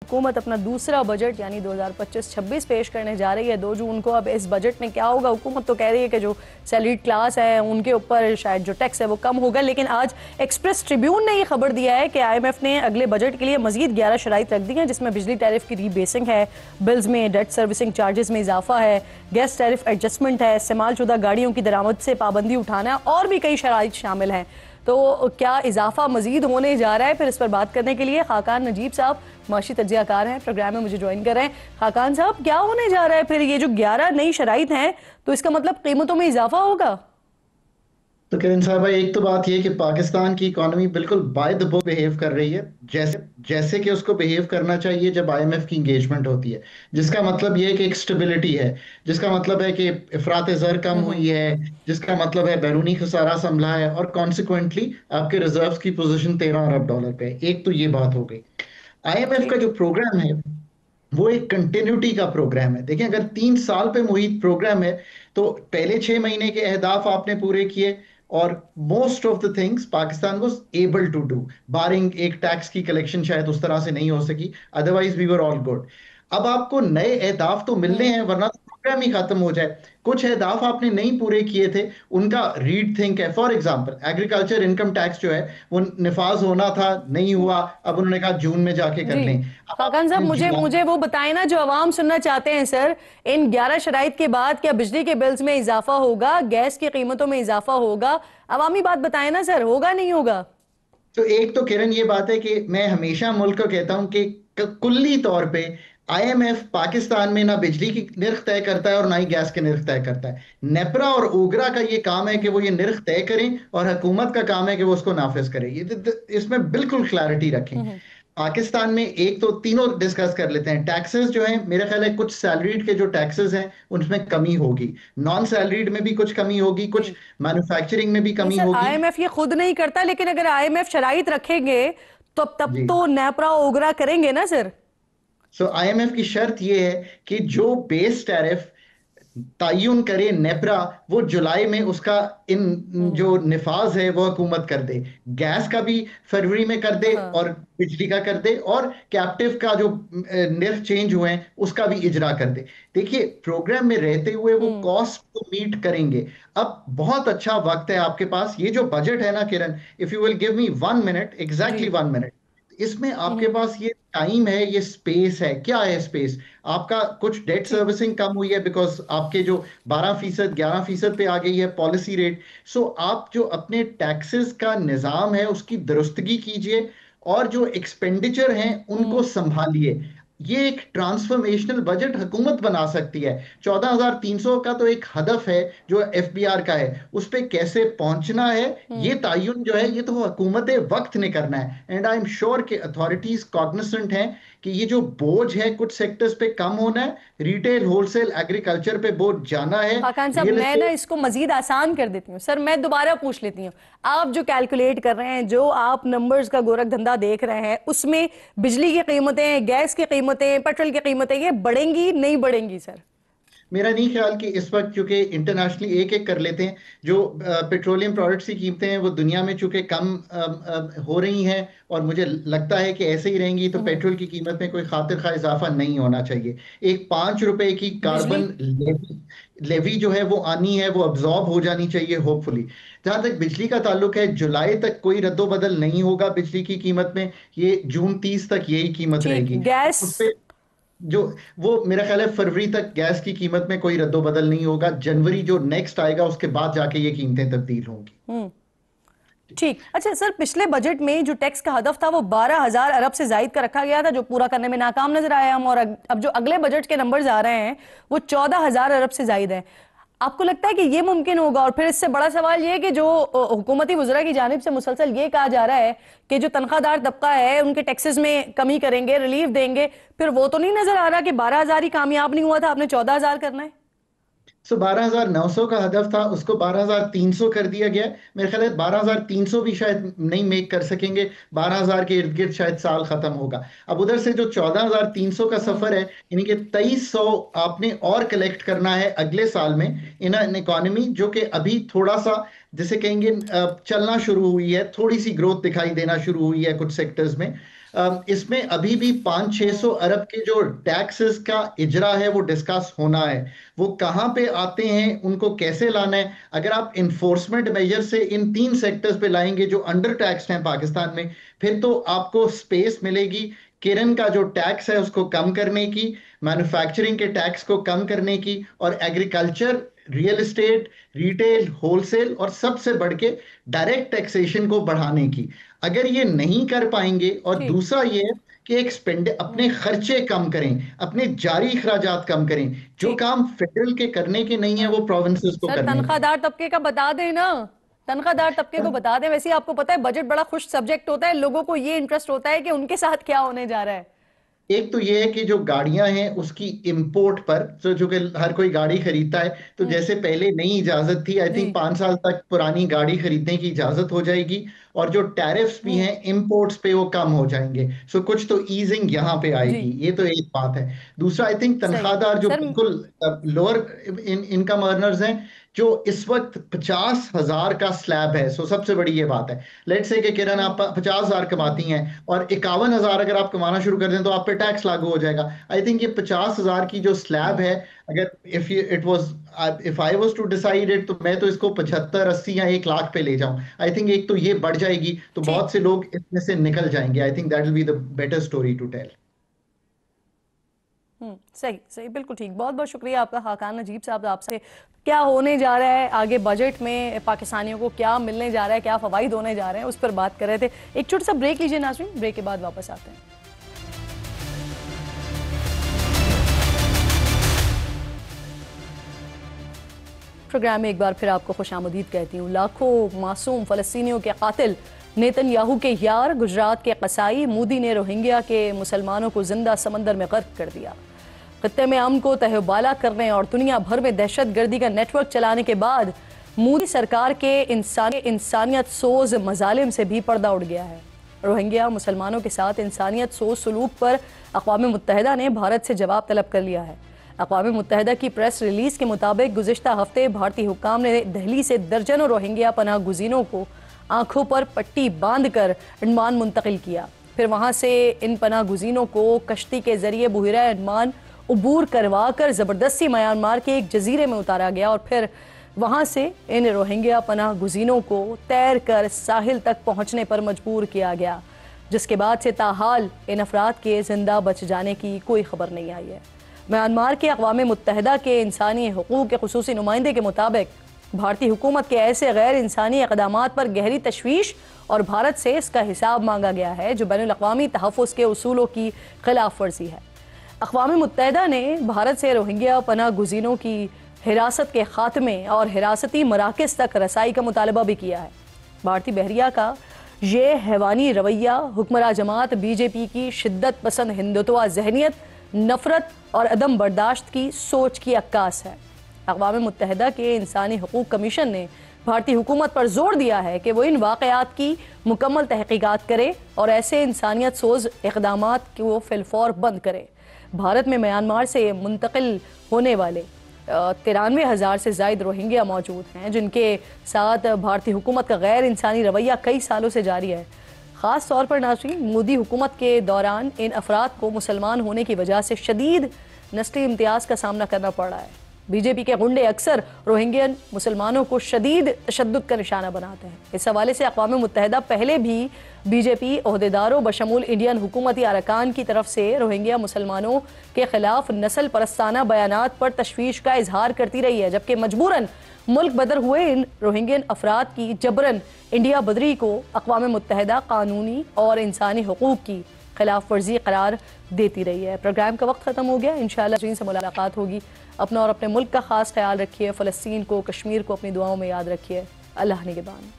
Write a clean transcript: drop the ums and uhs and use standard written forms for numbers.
हुकूमत अपना दूसरा बजट यानी 2025-26 पेश करने जा रही है 2 जून को। अब इस बजट में क्या होगा? हुकूमत तो कह रही है कि जो सैलरीड क्लास है उनके ऊपर शायद जो टैक्स है वो कम होगा, लेकिन आज एक्सप्रेस ट्रिब्यून ने ये खबर दिया है कि IMF ने अगले बजट के लिए मजीद 11 शराइत रख दी हैं, जिसमें बिजली टैरिफ की रीबेसिंग है, बिल्स में डेट सर्विसिंग चार्जेस में इजाफा है, गैस टैरिफ एडजस्टमेंट है, इस्तेमाल शुदा गाड़ियों की दरामद से पाबंदी उठाना है और भी कई शराइत शामिल हैं। तो क्या इजाफा मजीद होने जा रहा है? फिर इस पर बात करने के लिए खाकान नजीब साहब माशी तज्जियाकार हैं, प्रोग्राम में मुझे ज्वाइन कर रहे हैं। खाकान साहब, क्या होने जा रहा है फिर? ये जो 11 नई शराइत हैं तो इसका मतलब कीमतों में इजाफा होगा? तो किरण साहब भाई, एक तो बात यह कि पाकिस्तान की इकोनॉमी बिल्कुल बाय द बुक बिहेव कर रही है, जैसे जैसे कि उसको बिहेव करना चाहिए जब IMF की इंगेजमेंट होती है। जिसका मतलब यह है कि एक स्टेबिलिटी है, जिसका मतलब है कि इफरात ज़र कम हुई है, जिसका मतलब है बैरूनी खसारा संभला है और कॉन्सिक्वेंटली आपके रिजर्व्स की पोजीशन $13 अरब पे है। एक तो ये बात हो गई। IMF का ठीक। जो प्रोग्राम है वो एक कंटिन्यूटी का प्रोग्राम है। देखिए, अगर 3 साल पे मुहित प्रोग्राम है तो पहले 6 महीने के अहदाफ आपने पूरे किए और most of the things Pakistan was able to do, barring एक टैक्स की कलेक्शन शायद उस तरह से नहीं हो सकी, otherwise we were all good. अब आपको नए अहदाफ तो मिलने हैं, वरना तो प्रोग्राम ही खत्म हो जाए। कुछ अहदाफ आपने नहीं पूरे किए थे, उनका रीड थिंक है। For example, agriculture income tax जो है वो निफाज होना था, नहीं हुआ। अब उन्होंने कहा जून में जाके कर जी लें। अब खाकान साहब, आपने मुझे मुझे वो बताएं ना जो आवाम सुनना चाहते हैं। सर, इन 11 शराइत के बाद क्या बिजली के बिल्स में इजाफा होगा, गैस की कीमतों में इजाफा होगा? अवामी बात बताएं ना सर, होगा नहीं होगा? तो एक तो किरण ये बात है कि मैं हमेशा मुल्क को कहता हूं कि कुल्ली तौर पे IMF पाकिस्तान में ना बिजली की निर्ख तय करता है और ना ही गैस के निर्ख तय करता है। नेपरा और ओगरा का ये काम है कि वो ये निर्ख तय करें और हुकूमत का काम है कि वो उसको नाफिज करे। इसमें बिल्कुल क्लैरिटी रखें। पाकिस्तान में एक तो तीनों डिस्कस कर लेते हैं। टैक्सेस जो है, मेरा ख्याल है कुछ सैलरीड के जो टैक्सेस हैं उनमें कमी होगी, नॉन सैलरीड में भी कुछ कमी होगी, कुछ जी मैन्युफैक्चरिंग में भी नहीं कमी सर, होगी। IMF ये खुद नहीं करता, लेकिन अगर IMF शराइत रखेंगे तो तब जी। तो नेपरा ओगरा करेंगे ना सर? सो IMF की शर्त यह है कि जो बेस टैरिफ तयन करे नेपरा, वो जुलाई में उसका इन हम्म। जो निफाज है वो हुकूमत कर दे। गैस का भी फरवरी में कर दे हाँ। और बिजली का कर दे, और कैप्टिव का जो निर्फ चेंज हुए हैं उसका भी इजरा कर दे। देखिए, प्रोग्राम में रहते हुए वो हम्म। कॉस्ट को मीट करेंगे। अब बहुत अच्छा वक्त है आपके पास। ये जो बजट है ना Kiran, if you will give me 1 minute, exactly जी। 1 मिनट, इसमें आपके हम्म। पास ये टाइम है, ये स्पेस है। क्या है स्पेस? आपका कुछ डेट ठीक। सर्विसिंग कम हुई है बिकॉज आपके जो 12% 11% पे आ गई है पॉलिसी रेट। सो आप जो अपने टैक्सेस का निज़ाम है उसकी दुरुस्तगी कीजिए और जो एक्सपेंडिचर हैं उनको हम्म। संभालिए। ये एक ट्रांसफॉर्मेशनल बजट हुकूमत बना सकती है। 14,300 का तो एक हदफ है जो FBR का है, उस पे कैसे पहुंचना है ये हम्म। तयन जो है ये तो हुकूमत वक्त ने करना है। एंड आई एम श्योर कि अथॉरिटीज कॉग्निसेंट हैं कि ये जो बोझ है कुछ सेक्टर्स पे कम होना है, रिटेल, होलसेल, एग्रीकल्चर पे बोझ जाना है, खाकान साहब, रियल मैं ना एस्टेट। इसको मजीद आसान कर देती हूँ सर, मैं दोबारा पूछ लेती हूँ। आप जो कैलकुलेट कर रहे हैं, जो आप नंबर्स का गोरख धंधा देख रहे हैं, उसमें बिजली की कीमतें, गैस की कीमतें, पेट्रोल की कीमतें ये बढ़ेंगी नहीं बढ़ेंगी सर? मेरा नहीं ख्याल कि इस वक्त, चूंकि इंटरनेशनली एक एक कर लेते हैं, जो पेट्रोलियम प्रोडक्ट्स की कीमतें हैं वो दुनिया में चूंकि कम हो रही हैं और मुझे लगता है कि ऐसे ही रहेंगी, तो हम्म। पेट्रोल की कीमत में कोई खातिर खा इजाफा नहीं होना चाहिए। एक ₹5 की बिजली। कार्बन लेवी लेवी जो है वो आनी है, वो अब्जॉर्ब हो जानी चाहिए होपफुली। जहां तक बिजली का ताल्लुक है, जुलाई तक कोई रद्दोबदल नहीं होगा बिजली की कीमत में। ये जून 30 तक यही कीमत ठीक। रहेगी। गैस। उस पे जो वो मेरा ख्याल है फरवरी तक गैस की कीमत में कोई रद्दो बदल नहीं होगा। जनवरी जो नेक्स्ट आएगा उसके बाद जाके ये कीमतें तब्दील होंगी। हम्म। ठीक। अच्छा सर, पिछले बजट में जो टैक्स का हदफ था वो 12,000 अरब से जायद का रखा गया था, जो पूरा करने में नाकाम नजर आया हम। और अब जो अगले बजट के नंबर्स आ रहे हैं वो 14,000 अरब से जायद है। आपको लगता है कि ये मुमकिन होगा? और फिर इससे बड़ा सवाल ये है कि जो हुकूमती वज़रा की जानिब से मुसलसल ये कहा जा रहा है कि जो तनख्वाहदार तबका है उनके टैक्सेस में कमी करेंगे, रिलीफ देंगे, फिर वो तो नहीं नजर आ रहा कि 12,000 ही कामयाब नहीं हुआ था, आपने 14,000 करना है? 12,900 का हदफ था, उसको 12,300 कर दिया गया। मेरे ख्याल है 12,300 भी शायद नहीं मेक कर सकेंगे। 12,000 के इर्द गिर्द शायद साल खत्म होगा। अब उधर से जो 14,300 का सफर है, यानी कि 2,300 आपने और कलेक्ट करना है अगले साल में इन एन इकोनॉमी जो कि अभी थोड़ा सा, जिसे कहेंगे, चलना शुरू हुई है, थोड़ी सी ग्रोथ दिखाई देना शुरू हुई है कुछ सेक्टर्स में। इसमें अभी भी 500-600 अरब के जो टैक्सेस का इजरा है वो डिस्कस होना है। वो कहाँ पे आते हैं, उनको कैसे लाना है। अगर आप इन्फोर्समेंट मेजर से इन 3 सेक्टर्स पे लाएंगे जो अंडर टैक्स हैं पाकिस्तान में, फिर तो आपको स्पेस मिलेगी किरण का जो टैक्स है उसको कम करने की, मैन्युफैक्चरिंग के टैक्स को कम करने की, और agriculture, real estate, retail, wholesale और सबसे बढ़ के डायरेक्ट टैक्सेशन को बढ़ाने की। अगर ये नहीं कर पाएंगे, और ठीक। दूसरा ये है कि एक स्पेंड अपने खर्चे कम करें, अपने जारी अखराजात कम करें। जो ठीक। काम फेडरल के करने के नहीं है वो प्रोविंसेस को सर करने दें। तनख्वाहदार तबके का बता दें ना, तनख्वाहदार तबके को बता दें। वैसे ही आपको पता है बजट बड़ा खुश सब्जेक्ट होता है, लोगों को ये इंटरेस्ट होता है कि उनके साथ क्या होने जा रहा है। एक तो ये है कि जो गाड़ियां हैं उसकी इंपोर्ट पर, तो जो कि हर कोई गाड़ी खरीदता है, तो हम्म। जैसे पहले नई इजाजत थी, आई जी। थिंक 5 साल तक पुरानी गाड़ी खरीदने की इजाजत हो जाएगी। और जो टैरिफ्स भी हम्म। हैं इंपोर्ट्स पे वो कम हो जाएंगे। सो कुछ तो ईजिंग यहाँ पे जी। आएगी, ये तो एक बात है। दूसरा, आई थिंक सही। तनख्वाहदार जो सर। बिल्कुल लोअर इनकम अर्नर्स हैं, जो इस वक्त 50,000 का स्लैब है, सो सबसे बड़ी ये बात है। लेट्स से कि किरण हम्म। आप 50,000 कमाती हैं और 51,000 अगर आप कमाना शुरू कर दें तो आप पे टैक्स लागू हो जाएगा। आई थिंक ये 50,000 की जो स्लैब हम्म। है, अगर if I was to decide it, तो मैं तो इसको 75, 80 या 1 लाख पे ले जाऊं। आई थिंक एक तो ये बढ़ जाएगी तो ठीक। बहुत से लोग इसमें से निकल जाएंगे। I think that will be the better story to tell. सही सही, बिल्कुल ठीक। बहुत बहुत शुक्रिया आपका हाकान नजीब साहब। आपसे क्या होने जा रहा है आगे बजट में, पाकिस्तानियों को क्या मिलने जा रहा है, क्या फवाइद होने जा रहे हैं, उस पर बात कर रहे थे। एक छोटा सा ब्रेक लीजिए नाज़रीन, ब्रेक के बाद वापस आते हैं। प्रोग्राम में एक बार फिर आपको खुशामदीद कहती हूँ। लाखों मासूम फ़लस्तीनियों के कातिल नेतन्याहू के यार गुजरात के कसाई मोदी ने रोहिंग्या के मुसलमानों को जिंदा समंदर में गर्क कर दिया। खत्ते में अमन को तहबाला करने और दुनिया भर में दहशत गर्दी का नेटवर्क चलाने के बाद मोदी सरकार के इंसानियत सोज मजालिम से भी पर्दा उठ गया है। रोहिंग्या मुसलमानों के साथ इंसानियत सोज सलूक पर अक़वाम मुत्तहिदा ने भारत से जवाब तलब कर लिया है। अक़वाम मुत्तहिदा की प्रेस रिलीज के मुताबिक गुज़िश्ता हफ्ते भारतीय हुक्काम ने दिल्ली से दर्जनों रोहिंग्या पनाह गुज़ीनों को आंखों पर पट्टी बांधकर अंडमान मुंतकिल किया। फिर वहां से इन पनाह गुज़ीनों को कश्ती के जरिए बहिरा अंडमान उबूर करवा कर ज़बरदस्ती म्यांमार के एक जजीरे में उतारा गया और फिर वहां से इन रोहिंग्या पनाह गुज़ीनों को तैर कर साहिल तक पहुंचने पर मजबूर किया गया, जिसके बाद से ताहाल इन अफराद के जिंदा बच जाने की कोई खबर नहीं आई है। म्यांमार के अक़वाम मुत्तहिदा के इंसानी हुकूक़ के खुसूसी नुमाइंदे के मुताबिक भारतीय हुकूमत के ऐसे गैर इंसानी इक़दामात पर गहरी तशवीश और भारत से इसका हिसाब मांगा गया है जो बैनुल अक़वामी तहफ़्फ़ुज़ के उसूलों की खिलाफ वर्जी है। अक़वाम मुत्तहिदा ने भारत से रोहिंग्या पनाह गुज़ीनों की हिरासत के खात्मे और हिरासती मराकज़ तक रसाई का मुतालबा भी किया है। भारतीय बहरिया का ये हैवानी रवैया हुक्मरान जमात बीजेपी की शिद्दत पसंद हिंदुत्व ज़हनियत, नफरत और अदम बर्दाश्त की सोच की अक्कास है। अक़वाम मुत्तहिदा के इंसानी हुकूक़ कमीशन ने भारतीय हुकूमत पर जोर दिया है कि वो इन वाक़यात की मुकम्मल तहक़ीक़ात करे और ऐसे इंसानियत सोज इक़दामात को फिलफौर बंद करे। भारत में म्यांमार से मुंतकिल होने वाले 93,000 से ज़ायद रोहिंग्या मौजूद हैं, जिनके साथ भारतीय हुकूमत का गैर इंसानी रवैया कई सालों से जारी है। ख़ास तौर पर नाज़रीन, मोदी हुकूमत के दौरान इन अफराद को मुसलमान होने की वजह से शदीद नस्ली इम्तियाज़ का सामना करना पड़ रहा है। बीजेपी के गुंडे अक्सर रोहिंग्यन मुसलमानों को शदीद तशद्दुद का निशाना बनाते हैं। इस हवाले से अक़वाम मुत्तहिदा पहले भी बीजेपी ओहदेदारों बशमूल इंडियन हुकूमती अरकान की तरफ से रोहिंग्या मुसलमानों के खिलाफ नस्ल परस्ताना बयानात पर तशवीश का इजहार करती रही है, जबकि मजबूरन मुल्क बदर हुए इन रोहिंग्यन अफराद की जबरन इंडिया बदरी को अक़वाम मुत्तहिदा कानूनी और इंसानी हुकूक़ की खिलाफ वर्जी करार देती रही है। प्रोग्राम का वक्त ख़त्म हो गया। इंशाअल्लाह जीन से मुलाकात होगी। अपना और अपने मुल्क का ख़ास ख्याल रखिए। फ़लस्तीन को, कश्मीर को अपनी दुआओं में याद रखिए। अल्लाह निगहबान।